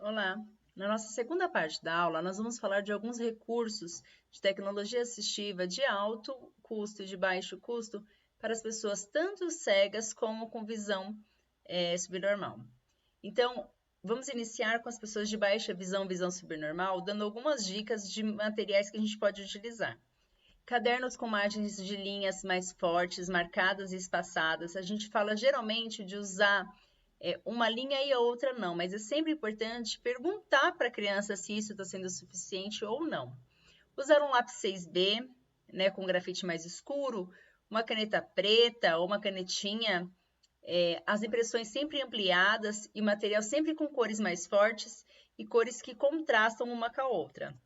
Olá! Na nossa segunda parte da aula, nós vamos falar de alguns recursos de tecnologia assistiva de alto custo e de baixo custo para as pessoas tanto cegas como com visão subnormal. Então, vamos iniciar com as pessoas de baixa visão, visão subnormal, dando algumas dicas de materiais que a gente pode utilizar. Cadernos com margens de linhas mais fortes, marcadas e espaçadas. A gente fala geralmente de usar uma linha e a outra não, mas é sempre importante perguntar para a criança se isso está sendo suficiente ou não. Usar um lápis 6B, né, com grafite mais escuro, uma caneta preta ou uma canetinha, as impressões sempre ampliadas e material sempre com cores mais fortes e cores que contrastam uma com a outra.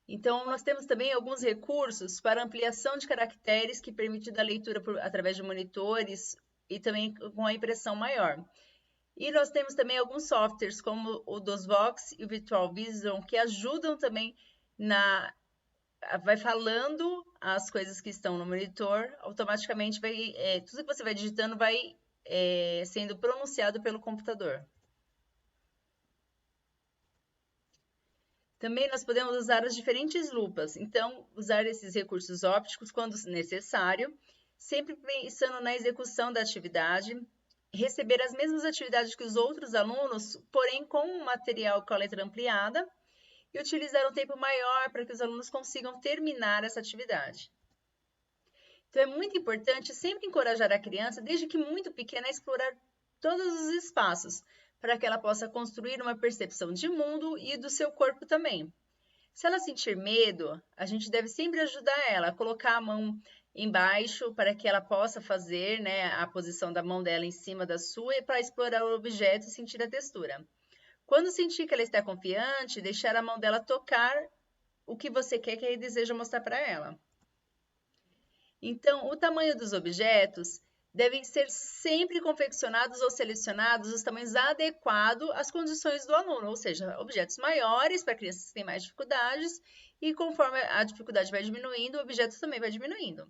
Então, nós temos também alguns recursos para ampliação de caracteres que permitem a leitura através de monitores e também com a impressão maior. E nós temos também alguns softwares, como o DOSVox e o Virtual Vision, que ajudam também vai falando as coisas que estão no monitor, automaticamente tudo que você vai digitando vai sendo pronunciado pelo computador. Também nós podemos usar as diferentes lupas, então usar esses recursos ópticos quando necessário, sempre pensando na execução da atividade, receber as mesmas atividades que os outros alunos, porém com um material com a letra ampliada, e utilizar um tempo maior para que os alunos consigam terminar essa atividade. Então é muito importante sempre encorajar a criança, desde que muito pequena, a explorar todos os espaços, para que ela possa construir uma percepção de mundo e do seu corpo também. Se ela sentir medo, a gente deve sempre ajudar ela a colocar a mão embaixo para que ela possa fazer, né, a posição da mão dela em cima da sua e para explorar o objeto e sentir a textura. Quando sentir que ela está confiante, deixar a mão dela tocar o que você quer que ele deseja mostrar para ela. Então, o tamanho dos objetos devem ser sempre confeccionados ou selecionados os tamanhos adequados às condições do aluno, ou seja, objetos maiores para crianças que têm mais dificuldades e conforme a dificuldade vai diminuindo, o objeto também vai diminuindo.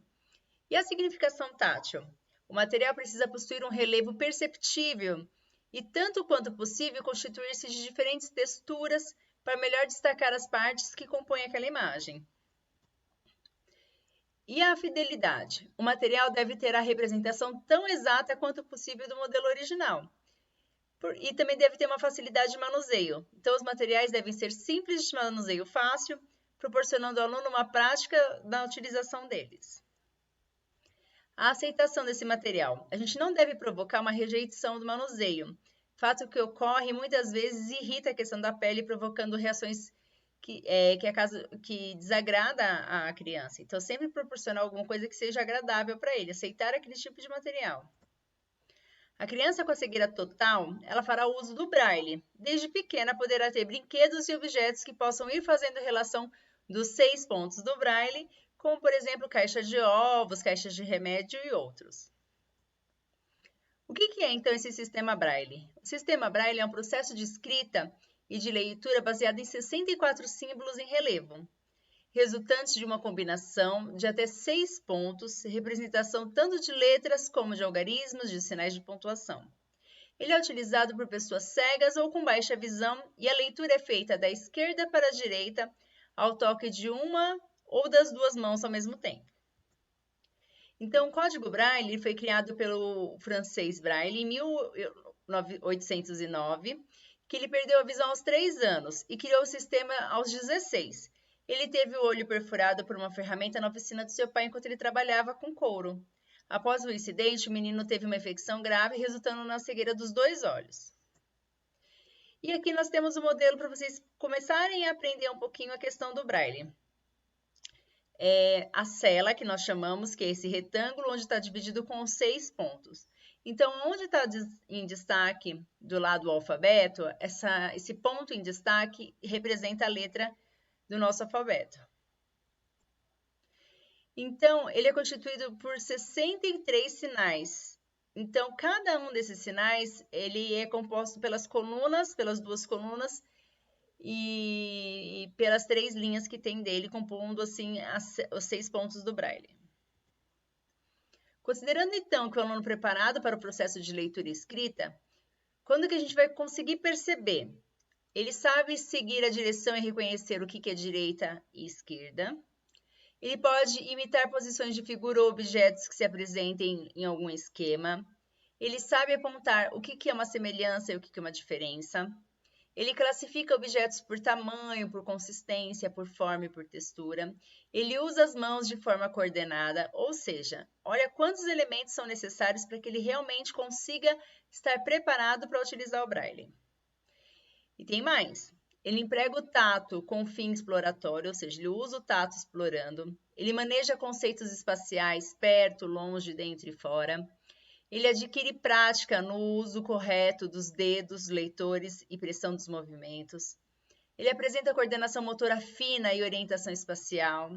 E a significação tátil? O material precisa possuir um relevo perceptível e, tanto quanto possível, constituir-se de diferentes texturas para melhor destacar as partes que compõem aquela imagem. E a fidelidade? O material deve ter a representação tão exata quanto possível do modelo original. E também deve ter uma facilidade de manuseio. Então, os materiais devem ser simples de manuseio fácil, proporcionando ao aluno uma prática na utilização deles. A aceitação desse material. A gente não deve provocar uma rejeição do manuseio, fato que ocorre muitas vezes irrita a questão da pele, provocando reações que desagrada a criança. Então, sempre proporcionar alguma coisa que seja agradável para ele, aceitar aquele tipo de material. A criança com a cegueira total, ela fará uso do braille. Desde pequena, poderá ter brinquedos e objetos que possam ir fazendo relação dos 6 pontos do braille, como, por exemplo, caixa de ovos, caixas de remédio e outros. O que é, então, esse sistema braille? O sistema braille é um processo de escrita e de leitura baseado em 64 símbolos em relevo, resultantes de uma combinação de até 6 pontos, representação tanto de letras como de algarismos, de sinais de pontuação. Ele é utilizado por pessoas cegas ou com baixa visão e a leitura é feita da esquerda para a direita ao toque de uma ou das duas mãos ao mesmo tempo. Então, o Código Braille foi criado pelo francês Braille em 1809, que ele perdeu a visão aos 3 anos e criou o sistema aos 16. Ele teve o olho perfurado por uma ferramenta na oficina do seu pai enquanto ele trabalhava com couro. Após o incidente, o menino teve uma infecção grave, resultando na cegueira dos 2 olhos. E aqui nós temos o modelo para vocês começarem a aprender um pouquinho a questão do Braille. A cela, que nós chamamos, que é esse retângulo onde está dividido com 6 pontos. Então, onde está em destaque do lado do alfabeto, esse ponto em destaque representa a letra do nosso alfabeto. Então, ele é constituído por 63 sinais. Então, cada um desses sinais, ele é composto pelas colunas, pelas 2 colunas, e pelas 3 linhas que tem dele, compondo assim os 6 pontos do Braille. Considerando então que o aluno preparado para o processo de leitura e escrita, Quando que a gente vai conseguir perceber? Ele sabe seguir a direção e reconhecer o que é direita e esquerda. Ele pode imitar posições de figura ou objetos que se apresentem em algum esquema. Ele sabe apontar o que é uma semelhança e o que é uma diferença. Ele classifica objetos por tamanho, por consistência, por forma e por textura. Ele usa as mãos de forma coordenada, ou seja, olha quantos elementos são necessários para que ele realmente consiga estar preparado para utilizar o Braille. E tem mais. Ele emprega o tato com fim exploratório, ou seja, ele usa o tato explorando. Ele maneja conceitos espaciais, perto, longe, dentro e fora. Ele adquire prática no uso correto dos dedos, leitores e pressão dos movimentos. Ele apresenta coordenação motora fina e orientação espacial,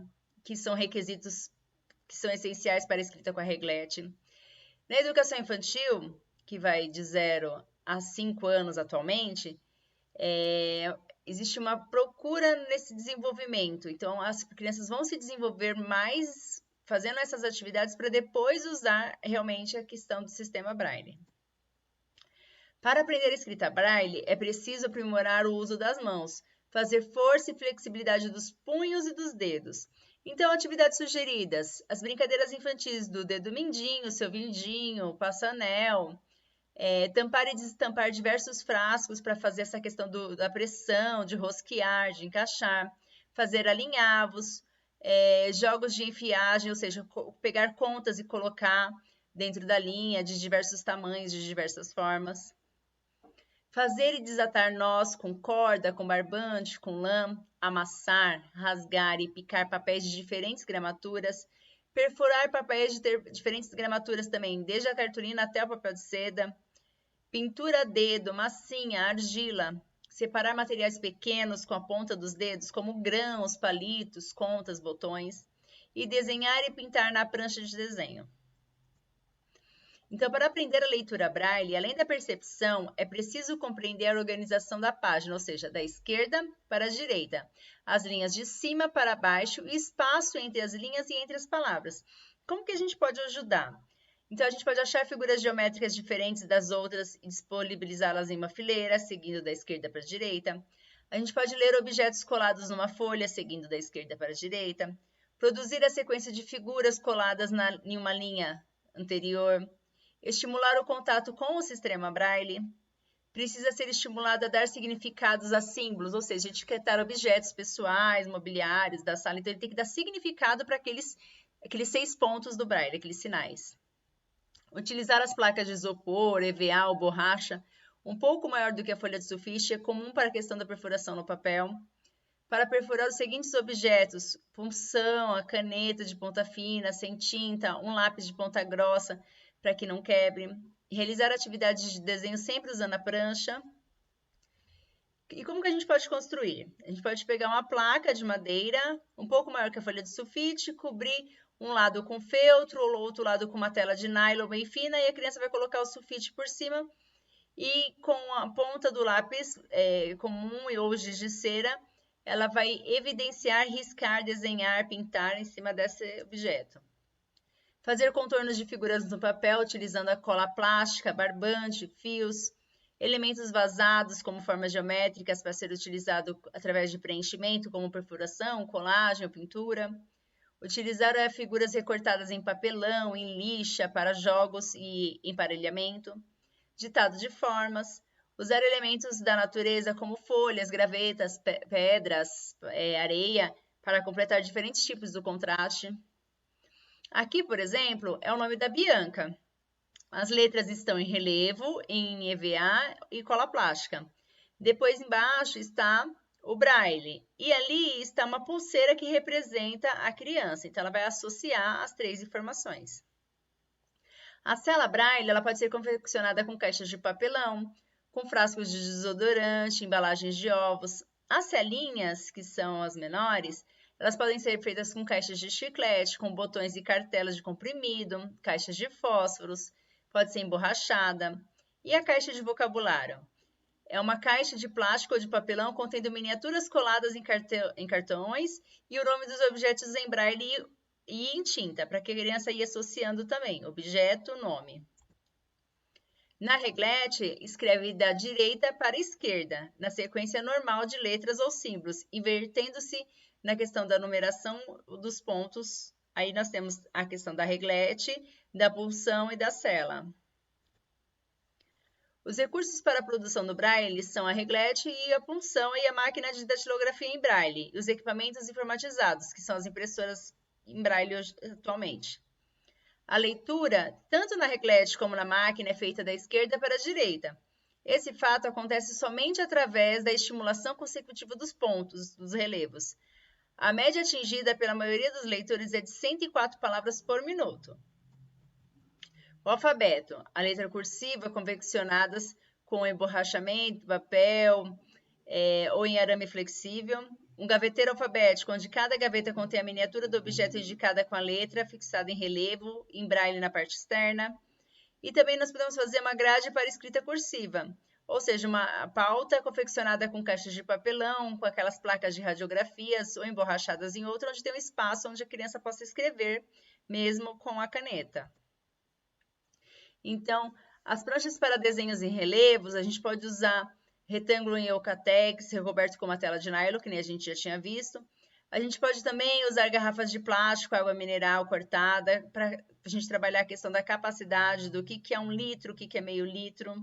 que são requisitos que são essenciais para a escrita com a reglete. Na educação infantil, que vai de 0 a 5 anos atualmente, existe uma procura nesse desenvolvimento. Então, as crianças vão se desenvolver mais fazendo essas atividades para depois usar realmente a questão do sistema Braille. Para aprender a escrita Braille, é preciso aprimorar o uso das mãos, fazer força e flexibilidade dos punhos e dos dedos. Então, atividades sugeridas, as brincadeiras infantis do dedo mindinho, seu vindinho, passanel, tampar e destampar diversos frascos para fazer essa questão da pressão, de rosquear, de encaixar, fazer alinhavos, jogos de enfiagem, ou seja, pegar contas e colocar dentro da linha de diversos tamanhos, de diversas formas. Fazer e desatar nós com corda, com barbante, com lã, amassar, rasgar e picar papéis de diferentes gramaturas, perfurar papéis de diferentes gramaturas também, desde a cartolina até o papel de seda, pintura a dedo, massinha, argila, separar materiais pequenos com a ponta dos dedos, como grãos, palitos, contas, botões, e desenhar e pintar na prancha de desenho. Então, para aprender a leitura Braille, além da percepção, é preciso compreender a organização da página, ou seja, da esquerda para a direita, as linhas de cima para baixo e espaço entre as linhas e entre as palavras. Como que a gente pode ajudar? Então, a gente pode achar figuras geométricas diferentes das outras e disponibilizá-las em uma fileira, seguindo da esquerda para a direita. A gente pode ler objetos colados numa folha, seguindo da esquerda para a direita. Produzir a sequência de figuras coladas em uma linha anterior. Estimular o contato com o sistema Braille. Precisa ser estimulado a dar significados a símbolos, ou seja, etiquetar objetos pessoais, mobiliários da sala. Então, ele tem que dar significado para aqueles 6 pontos do Braille, aqueles sinais. Utilizar as placas de isopor, EVA ou borracha, um pouco maior do que a folha de sulfite, é comum para a questão da perfuração no papel. Para perfurar os seguintes objetos: punção, a caneta de ponta fina, sem tinta, um lápis de ponta grossa, para que não quebre. Realizar atividades de desenho sempre usando a prancha. E como que a gente pode construir? A gente pode pegar uma placa de madeira, um pouco maior que a folha de sulfite, cobrir um lado com feltro, o outro lado com uma tela de nylon bem fina, e a criança vai colocar o sulfite por cima, e com a ponta do lápis comum ou giz de cera, ela vai evidenciar, riscar, desenhar, pintar em cima desse objeto. Fazer contornos de figuras no papel utilizando a cola plástica, barbante, fios, elementos vazados como formas geométricas para ser utilizado através de preenchimento, como perfuração, colagem ou pintura. Utilizar figuras recortadas em papelão, em lixa, para jogos e emparelhamento. Ditado de formas. Usar elementos da natureza como folhas, gravetas, pedras, areia, para completar diferentes tipos do contraste. Aqui, por exemplo, é o nome da Bianca. As letras estão em relevo, em EVA e cola plástica. Depois, embaixo, está o Braille. E ali está uma pulseira que representa a criança. Então, ela vai associar as 3 informações. A cela Braille ela pode ser confeccionada com caixas de papelão, com frascos de desodorante, embalagens de ovos. As celinhas, que são as menores, elas podem ser feitas com caixas de chiclete, com botões e cartelas de comprimido, caixas de fósforos, pode ser emborrachada. E a caixa de vocabulário? É uma caixa de plástico ou de papelão contendo miniaturas coladas em cartões e o nome dos objetos em braille e em tinta, para que a criança ia associando também, objeto, nome. Na reglete, escreve da direita para a esquerda, na sequência normal de letras ou símbolos, invertendo-se na questão da numeração dos pontos. Aí nós temos a questão da reglete, da punção e da sela. Os recursos para a produção do Braille são a reglete e a punção e a máquina de datilografia em Braille, e os equipamentos informatizados, que são as impressoras em Braille atualmente. A leitura, tanto na reglete como na máquina, é feita da esquerda para a direita. Esse fato acontece somente através da estimulação consecutiva dos pontos, dos relevos. A média atingida pela maioria dos leitores é de 104 palavras por minuto. O alfabeto, a letra cursiva confeccionadas com emborrachamento, papel ou em arame flexível. Um gaveteiro alfabético, onde cada gaveta contém a miniatura do objeto indicada com a letra, fixada em relevo, em braille na parte externa. E também nós podemos fazer uma grade para escrita cursiva, ou seja, uma pauta confeccionada com caixas de papelão, com aquelas placas de radiografias ou emborrachadas em outra, onde tem um espaço onde a criança possa escrever, mesmo com a caneta. Então, as pranchas para desenhos em relevos, a gente pode usar retângulo em Eucatex, recoberto com uma tela de nylon, que nem a gente já tinha visto. A gente pode também usar garrafas de plástico, água mineral cortada, para a gente trabalhar a questão da capacidade, do que é 1 litro, o que é meio litro.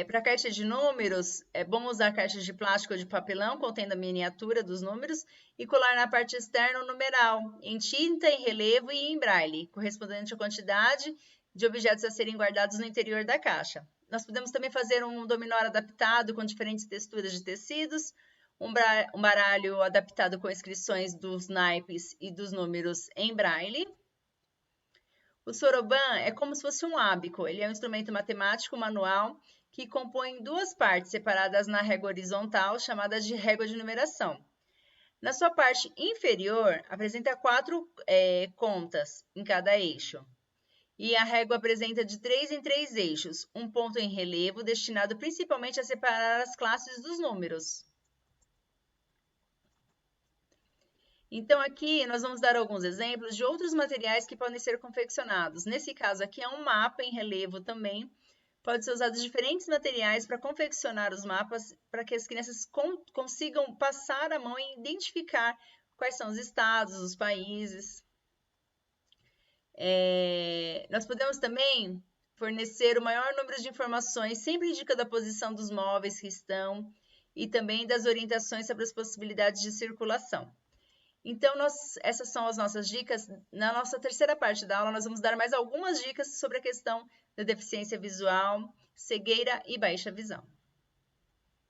Para caixa de números, é bom usar caixas de plástico ou de papelão contendo a miniatura dos números e colar na parte externa o numeral, em tinta, em relevo e em braille, correspondente à quantidade de objetos a serem guardados no interior da caixa. Nós podemos também fazer um dominó adaptado com diferentes texturas de tecidos, um baralho adaptado com inscrições dos naipes e dos números em braille. O soroban é como se fosse um ábaco, ele é um instrumento matemático manual que compõe 2 partes separadas na régua horizontal, chamada de régua de numeração. Na sua parte inferior, apresenta 4 contas em cada eixo. E a régua apresenta de 3 em 3 eixos, um ponto em relevo destinado principalmente a separar as classes dos números. Então, aqui nós vamos dar alguns exemplos de outros materiais que podem ser confeccionados. Nesse caso aqui é um mapa em relevo também. Pode ser usado diferentes materiais para confeccionar os mapas, para que as crianças consigam passar a mão e identificar quais são os estados, os países. Nós podemos também fornecer o maior número de informações, sempre indicando a posição dos móveis que estão e também das orientações sobre as possibilidades de circulação. Então, essas são as nossas dicas. Na nossa terceira parte da aula, nós vamos dar mais algumas dicas sobre a questão da deficiência visual, cegueira e baixa visão.